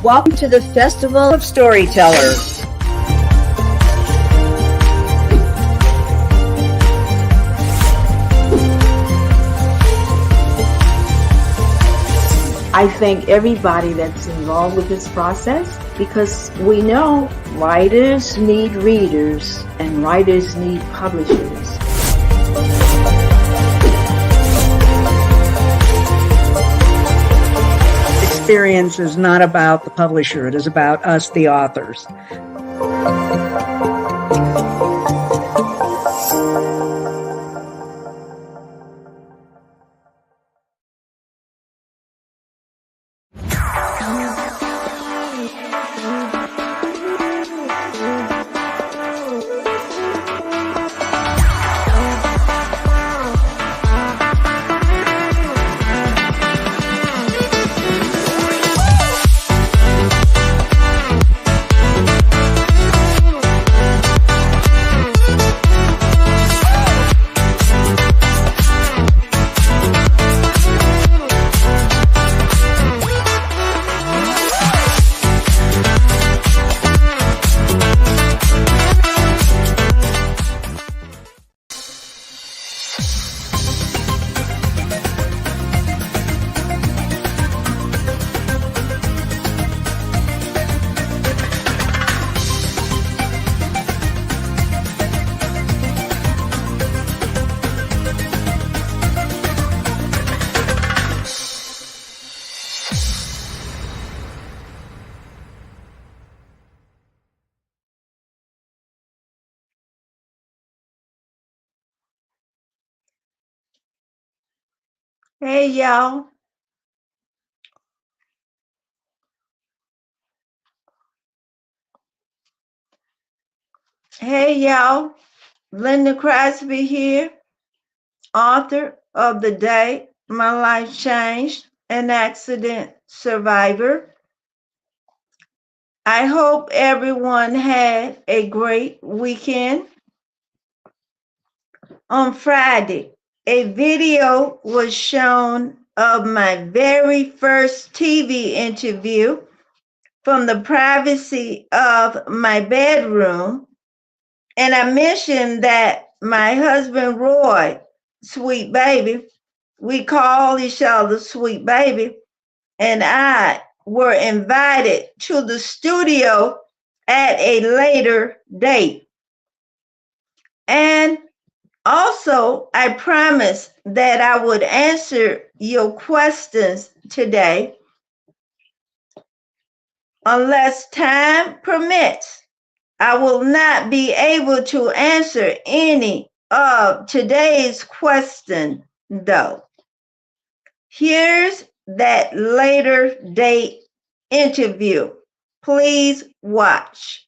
Welcome to the Festival of Storytellers. I thank everybody that's involved with this process because we know writers need readers and writers need publishers. Experience is not about the publisher, it is about us, the authors. Hey, y'all. Hey, y'all. Linda Crosby here, author of The Day My Life Changed, an accident survivor. I hope everyone had a great weekend. On Friday, a video was shown of my very first TV interview from the privacy of my bedroom. And I mentioned that my husband, Roy, sweet baby, we call each other sweet baby, and I were invited to the studio at a later date. And also, I promised that I would answer your questions today. Unless time permits, I will not be able to answer any of today's questions, though. Here's that later date interview. Please watch.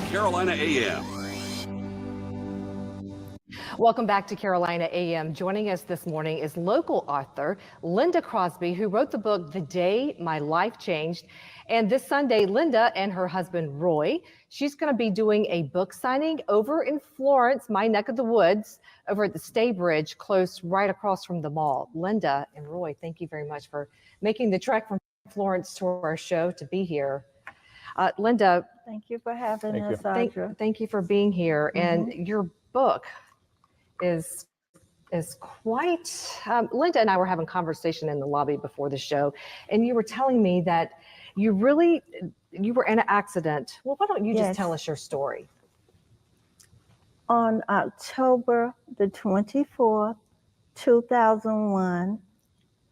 Carolina AM. Welcome back to Carolina AM. Joining us this morning is local author Linda Crosby, who wrote the book The Day My Life Changed. And this Sunday, Linda and her husband Roy, she's going to be doing a book signing over in Florence, my neck of the woods, over at the Stay Bridge, right across from the mall. Linda and Roy, thank you very much for making the trek from Florence to our show to be here. Linda, thank you for having us, Audra. Thank you for being here. And your book is quite, Linda and I were having a conversation in the lobby before the show, and you were telling me that you were in an accident. Well, why don't you just tell us your story? On October the 24th, 2001,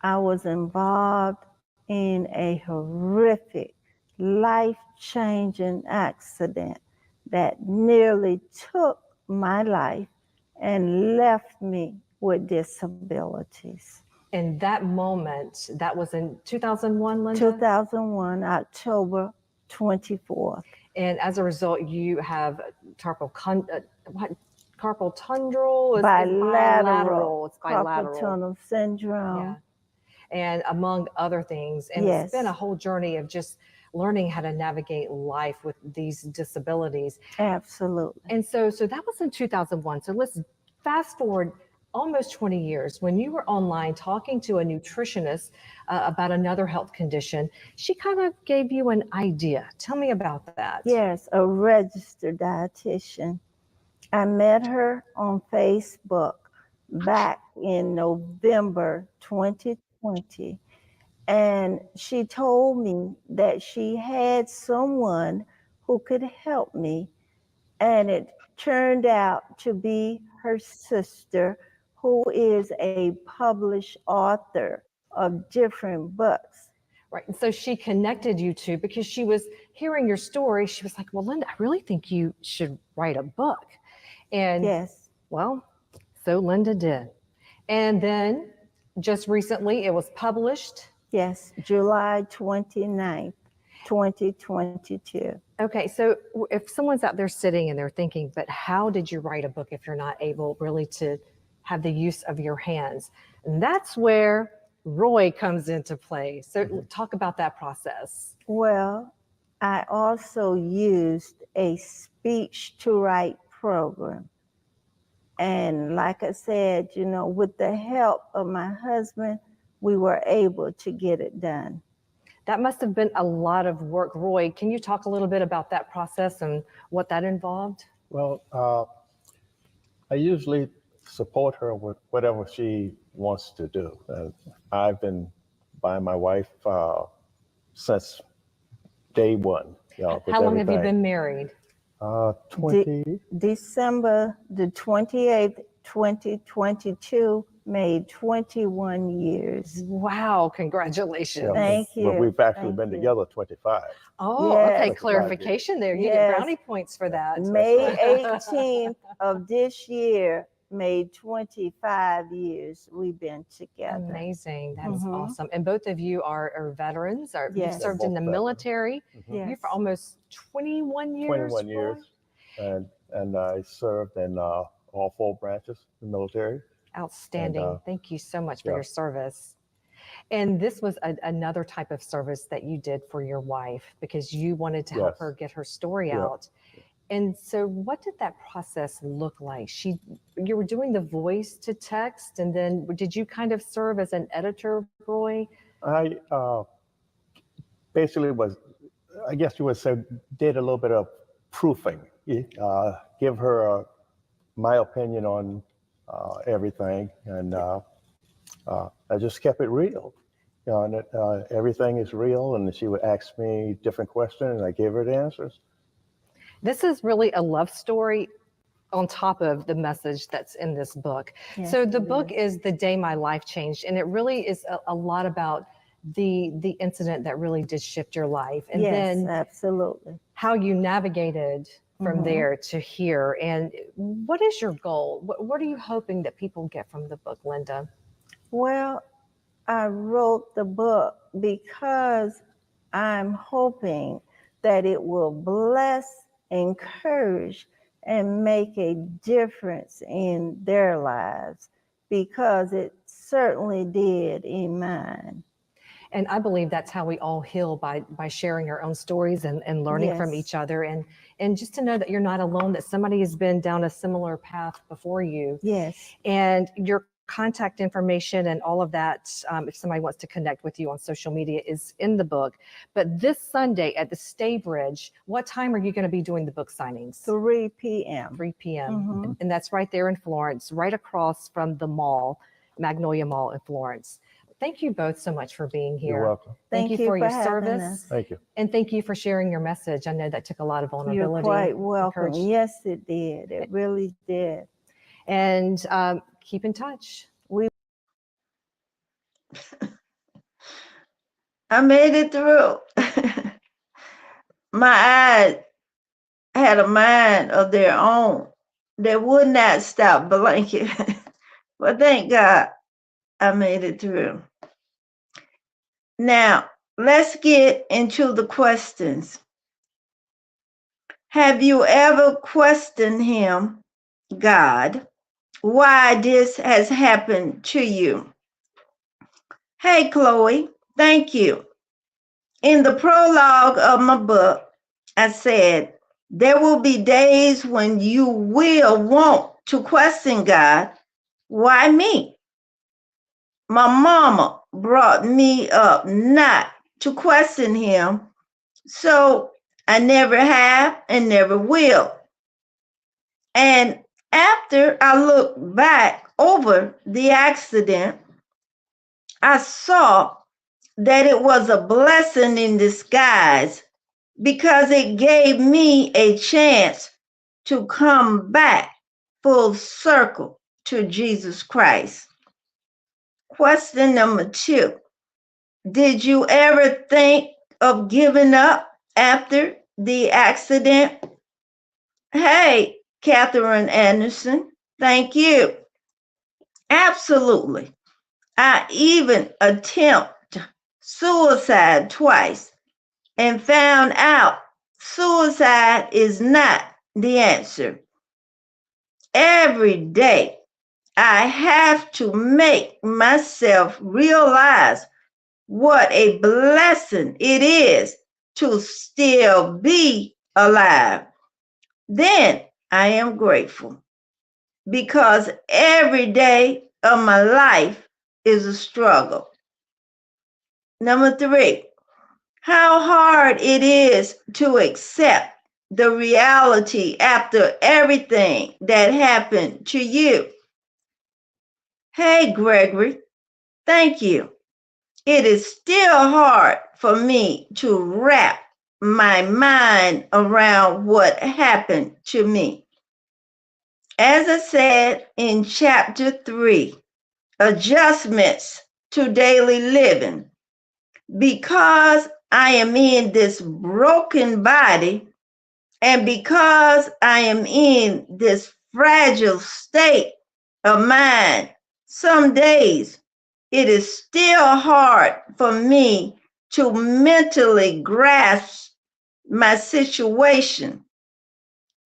I was involved in a horrific, life-changing accident that nearly took my life and left me with disabilities. In that moment, that was in 2001, Linda? 2001, October 24th. And as a result, you have what? Carpal tunnel is Bilateral It's carpal bilateral. tunnel syndrome. Yeah. And among other things. And it's been a Yes, whole journey of just learning how to navigate life with these disabilities. absolutely. And so that was in 2001. So let's fast forward almost 20 years when you were online talking to a nutritionist about another health condition. She kind of gave you an idea. Tell me about that. Yes, a registered dietitian. I met her on Facebook back in November 2020, and she told me that she had someone who could help me, and it turned out to be her sister, who is a published author of different books. Right. And so she connected you two because she was hearing your story. She was like, well, Linda, I really think you should write a book. And Yes, well, so Linda did. And then just recently it was published. yes, July 29th, 2022. Okay, so if someone's out there sitting and they're thinking, but how did you write a book if you're not able really to have the use of your hands? And that's where Roy comes into play. So talk about that process. Well, I also used a speech to write program. And like I said, with the help of my husband, we were able to get it done. That must have been a lot of work. Roy, can you talk a little bit about that process and what that involved? Well, I usually support her with whatever she wants to do. I've been by my wife since day one. How long have you been married? 20. December the 28th, 2022 made 21 years. Wow, congratulations. Thank you. But we've actually Thank been you. together 25. Oh, Yes. okay, 25 clarification there. You get Yes. brownie points for that. May 18th of this year made 25 years we've been together. Amazing. That's Mhm. awesome. And both of you are veterans. You've Yes. served in the Both veterans. military. Yes. You for almost 21 years. 21 Roy? years. And I served in all 4 branches of the military. Outstanding. And, Thank you so much for yeah. your service. And this was another type of service that you did for your wife because you wanted to help Yes. her get her story Yeah. out. And so what did that process look like? You were doing the voice to text, and then did you kind of serve as an editor, Roy? I basically I guess you would say, did a little bit of proofing, give her my opinion on everything, and I just kept it real. And everything is real, and she would ask me different questions, and I gave her the answers. This is really a love story on top of the message that's in this book. Yes, So the it book is. is The Day My Life Changed, and it really is a lot about the incident that really did shift your life, and Yes, then absolutely. how you navigated from Mhm. there to here. And what is your goal? What are you hoping that people get from the book, Linda? Well, I wrote the book because I'm hoping that it will bless, encourage, and make a difference in their lives, because it certainly did in mine. And I believe that's how we all heal, by sharing our own stories and learning from Yes. each other, and just to know that you're not alone, that somebody has been down a similar path before you. Yes. And your contact information and all of that, if somebody wants to connect with you on social media, is in the book. But this Sunday at the Staybridge, what time are you going to be doing the book signings? 3 p.m. 3 p.m. Mhm. And that's right there in Florence, right across from the mall, Magnolia Mall in Florence. Thank you both so much for being here. You're welcome. Thank you for your having service. us. Thank you. And thank you for sharing your message. I know that took a lot of vulnerability. You're quite welcome. Encourage- Yes, it did. It really did. And keep in touch. I made it through. My eyes had a mind of their own. They would not stop blinking. But thank God I made it through. Now, let's get into the questions. Have you ever questioned him, God, why this has happened to you? Hey, Chloe, thank you. In the prologue of my book, I said, there will be days when you will want to question God. Why me? My mama brought me up not to question him, so I never have and never will. And after I looked back over the accident, I saw that it was a blessing in disguise because it gave me a chance to come back full circle to Jesus Christ. Question number 2. Did you ever think of giving up after the accident? Hey, Catherine Anderson, thank you. Absolutely. I even attempted suicide twice and found out suicide is not the answer. Every day, I have to make myself realize what a blessing it is to still be alive. Then I am grateful because every day of my life is a struggle. Number 3, how hard it is to accept the reality after everything that happened to you. Hey, Gregory, thank you. It is still hard for me to wrap my mind around what happened to me. As I said in chapter 3, adjustments to daily living, because I am in this broken body and because I am in this fragile state of mind, some days it is still hard for me to mentally grasp my situation.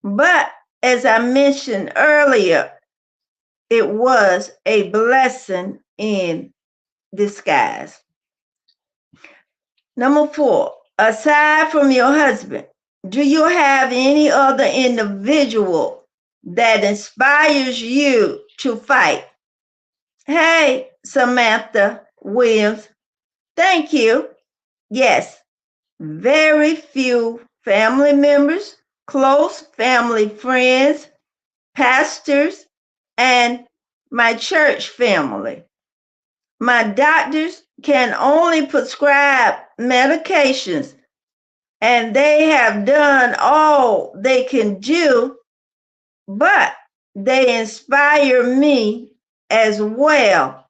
But as I mentioned earlier, it was a blessing in disguise. Number 4, aside from your husband, do you have any other individual that inspires you to fight? Hey, Samantha Williams, thank you. Yes, very few family members, close family friends, pastors, and my church family. My doctors can only prescribe medications, and they have done all they can do, but they inspire me as well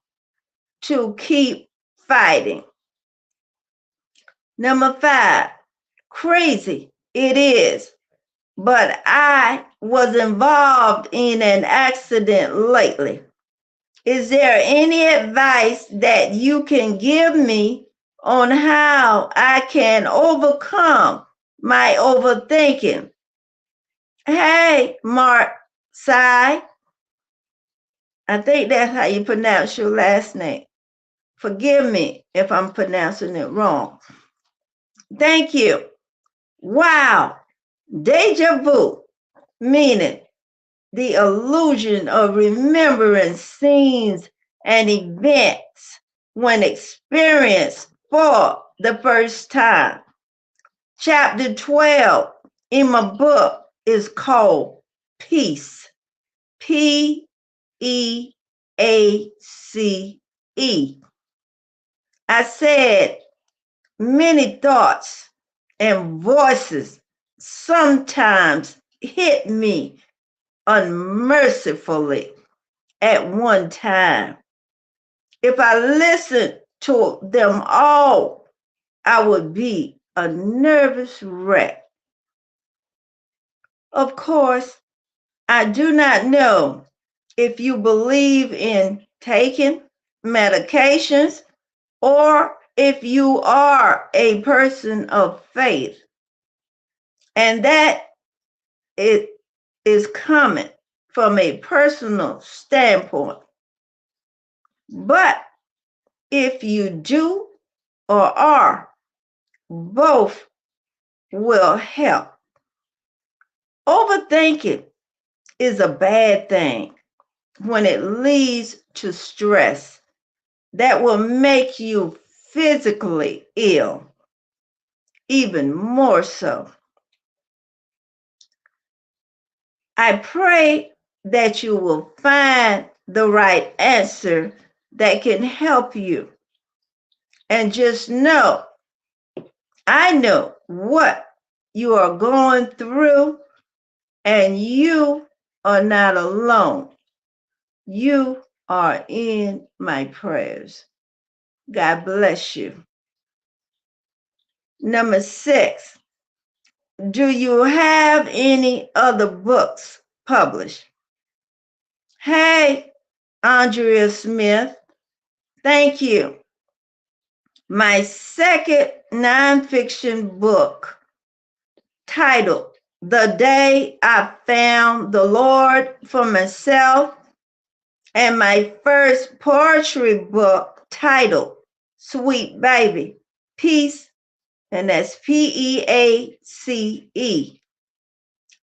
to keep fighting. Number 5, crazy it is, but I was involved in an accident lately. Is there any advice that you can give me on how I can overcome my overthinking? Hey, Mark Sai, I think that's how you pronounce your last name. Forgive me if I'm pronouncing it wrong. Thank you. Wow. Deja vu, meaning the illusion of remembering scenes and events when experienced for the first time. Chapter 12 in my book is called Peace. Peace. I said many thoughts and voices sometimes hit me unmercifully at one time. If I listened to them all, I would be a nervous wreck. Of course, I do not know if you believe in taking medications or if you are a person of faith. And that it is coming from a personal standpoint. But if you do or are, both will help. Overthinking is a bad thing when it leads to stress that will make you physically ill, even more so. I pray that you will find the right answer that can help you. And just know, I know what you are going through, and you are not alone. You are in my prayers. God bless you. Number 6, do you have any other books published? Hey, Andrea Smith, thank you. My second nonfiction book, titled The Day I Found the Lord for Myself, and my first poetry book, titled Sweet Baby, Peace, and that's Peace,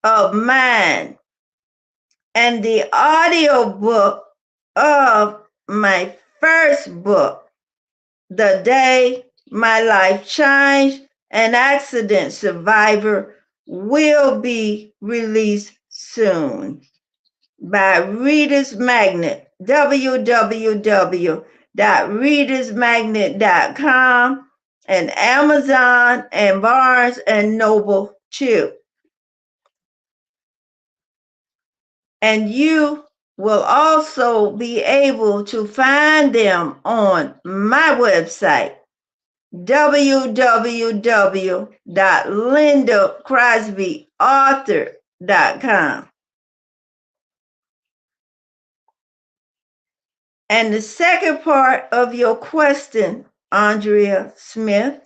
of mine, and the audio book of my first book, The Day My Life Changed, an Accident Survivor, will be released soon by Reader's Magnet, www.readersmagnet.com, and Amazon and Barnes and Noble too. And you will also be able to find them on my website, www.lindacrosbyauthor.com. And the second part of your question, Andrea Smith,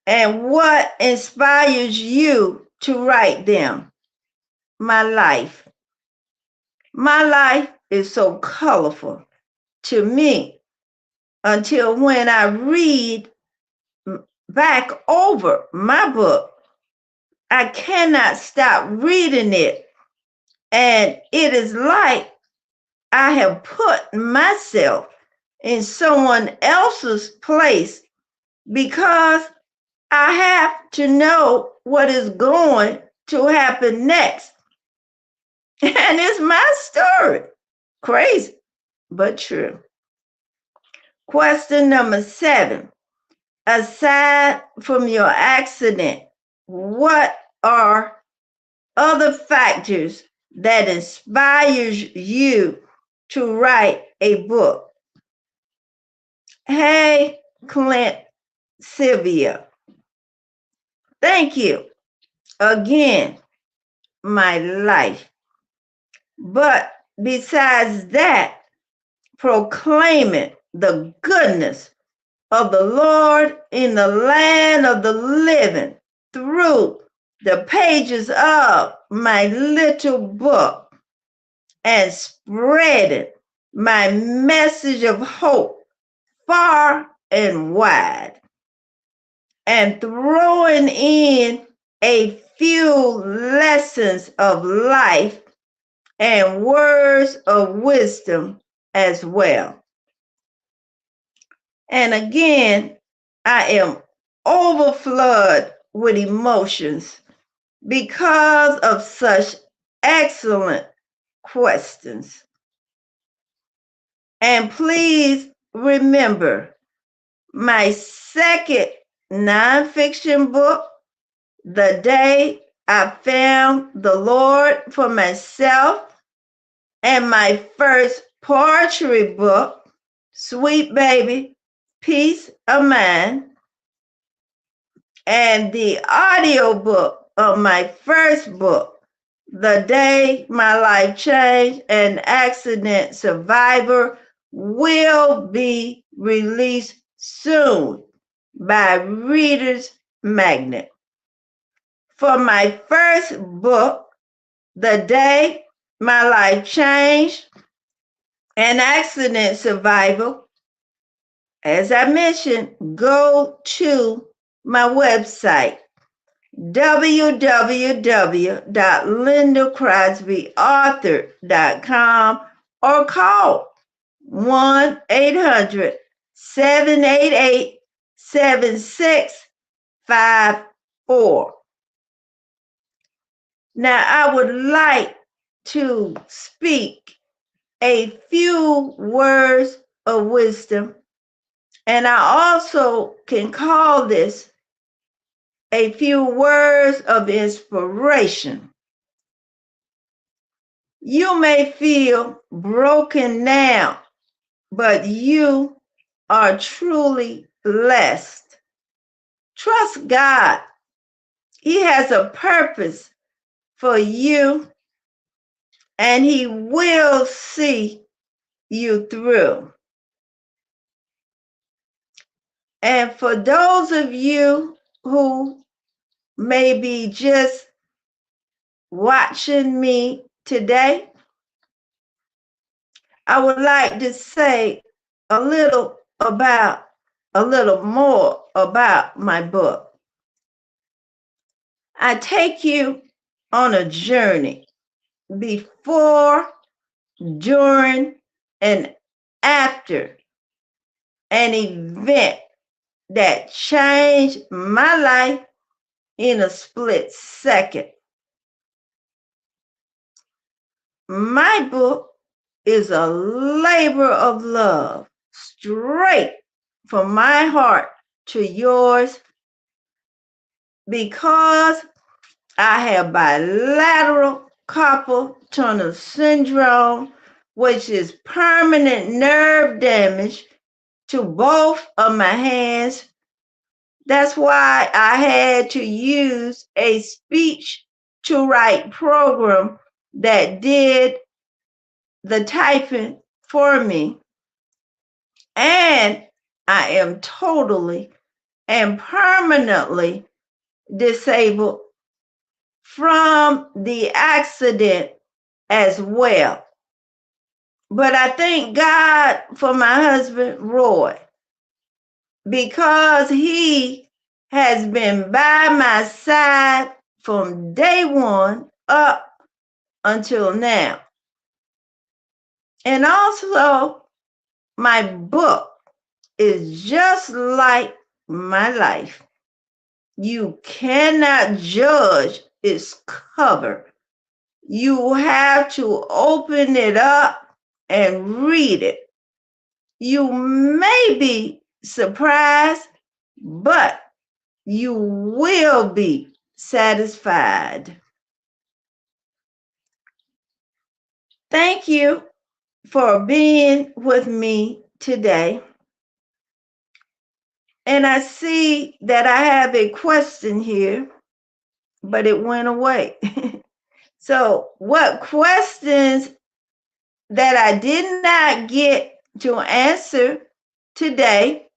and what inspires you to write them? My life. My life is so colorful to me until when I read back over my book, I cannot stop reading it. And it is like I have put myself in someone else's place because I have to know what is going to happen next. And it's my story. Crazy, but true. Question number 7. Aside from your accident, what are other factors that inspires you to write a book? Hey, Clint Sylvia, thank you again, my life. But besides that, proclaiming the goodness of the Lord in the land of the living through the pages of my little book, and spreading my message of hope far and wide, and throwing in a few lessons of life and words of wisdom as well. And again, I am overflowed with emotions because of such excellent questions. And please remember, my second nonfiction book, The Day I Found the Lord for Myself, and my first poetry book, Sweet Baby, Peace of Mind, and the audio book of my first book, The Day My Life Changed, an Accident Survivor, will be released soon by Reader's Magnet. For my first book, The Day My Life Changed, and Accident Survival, as I mentioned, go to my website, www.lindacrosbyauthor.com, or call 1-800-788-7654. Now, I would like to speak a few words of wisdom, and I also can call this a few words of inspiration. You may feel broken now, but you are truly blessed. Trust God. He has a purpose for you, and He will see you through. And for those of you who may be just watching me today, I would like to say a little more about my book. I take you on a journey before, during, and after an event that changed my life in a split second. My book is a labor of love straight from my heart to yours, because I have bilateral carpal tunnel syndrome, which is permanent nerve damage to both of my hands. That's why I had to use a speech to write program that did the typing for me. And I am totally and permanently disabled from the accident as well. But I thank God for my husband, Roy, because he has been by my side from day one up until now. And also, my book is just like my life. You cannot judge its cover. You have to open it up and read it. You may be surprised, but you will be satisfied. Thank you for being with me today. And I see that I have a question here, but it went away. So, what questions that I did not get to answer today,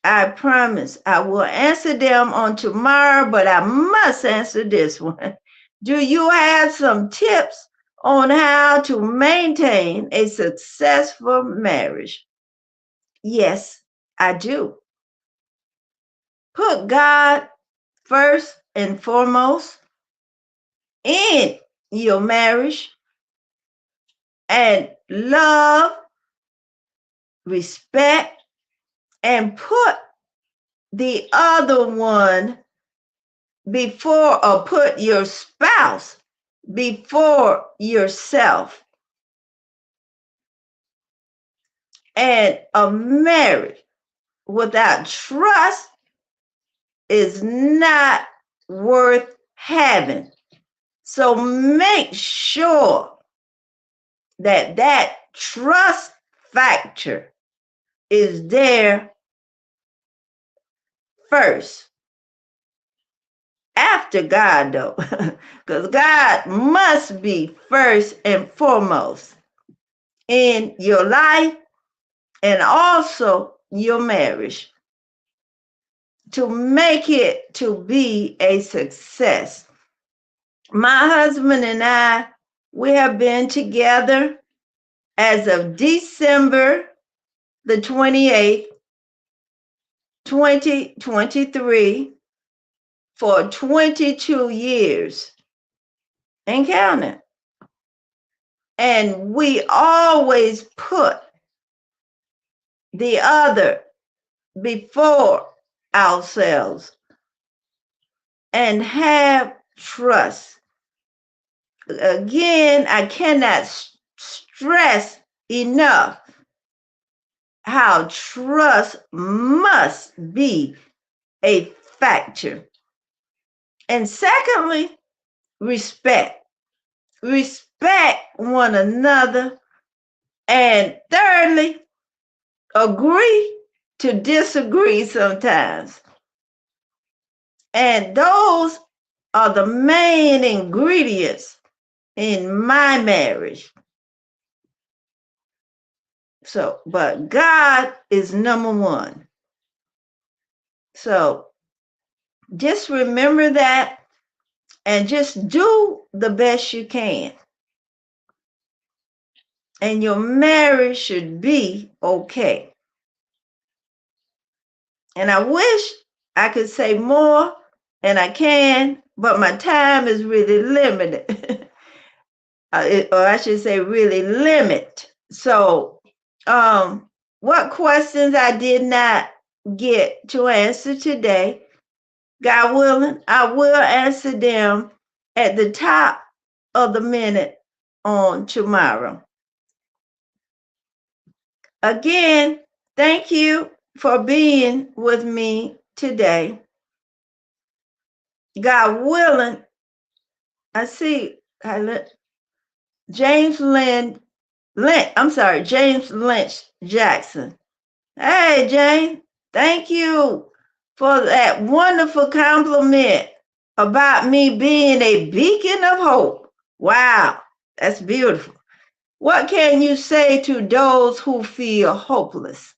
I promise I will answer them on tomorrow, but I must answer this one. Do you have some tips on how to maintain a successful marriage? Yes, I do. Put God first and foremost in your marriage, and love, respect, and put the other one before, or put your spouse before yourself. And a marriage without trust is not worth having. So make sure that that trust factor is there first. After God, though, because God must be first and foremost in your life and also your marriage to make it to be a success. My husband and I, we have been together as of December the 28th, 2023, for 22 years and counting. And we always put the other before ourselves and have trust. Again, I cannot stress enough how trust must be a factor. And secondly, respect. Respect one another. And thirdly, agree to disagree sometimes. And those are the main ingredients in my marriage. So, but God is number one. So just remember that and just do the best you can. And your marriage should be okay. And I wish I could say more, and I can, but my time is really limited. Or I should say really limit. So what questions I did not get to answer today, God willing, I will answer them at the top of the minute on tomorrow. Again, thank you for being with me today. God willing, I see James Lynch Jackson. Hey, James, thank you for that wonderful compliment about me being a beacon of hope. Wow, that's beautiful. What can you say to those who feel hopeless?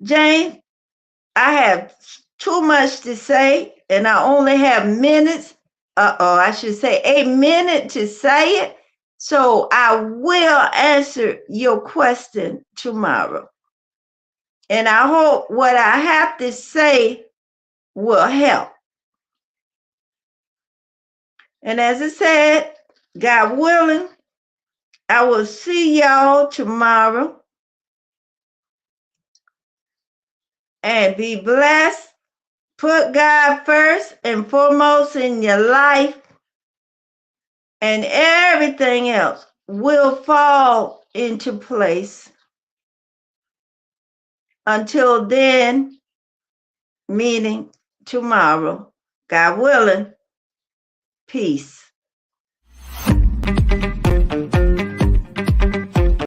James, I have too much to say, and I only have minutes. I should say a minute to say it. So I will answer your question tomorrow. And I hope what I have to say will help. And as I said, God willing, I will see y'all tomorrow. And be blessed. Put God first and foremost in your life, and everything else will fall into place. Until then, meaning tomorrow, God willing, peace.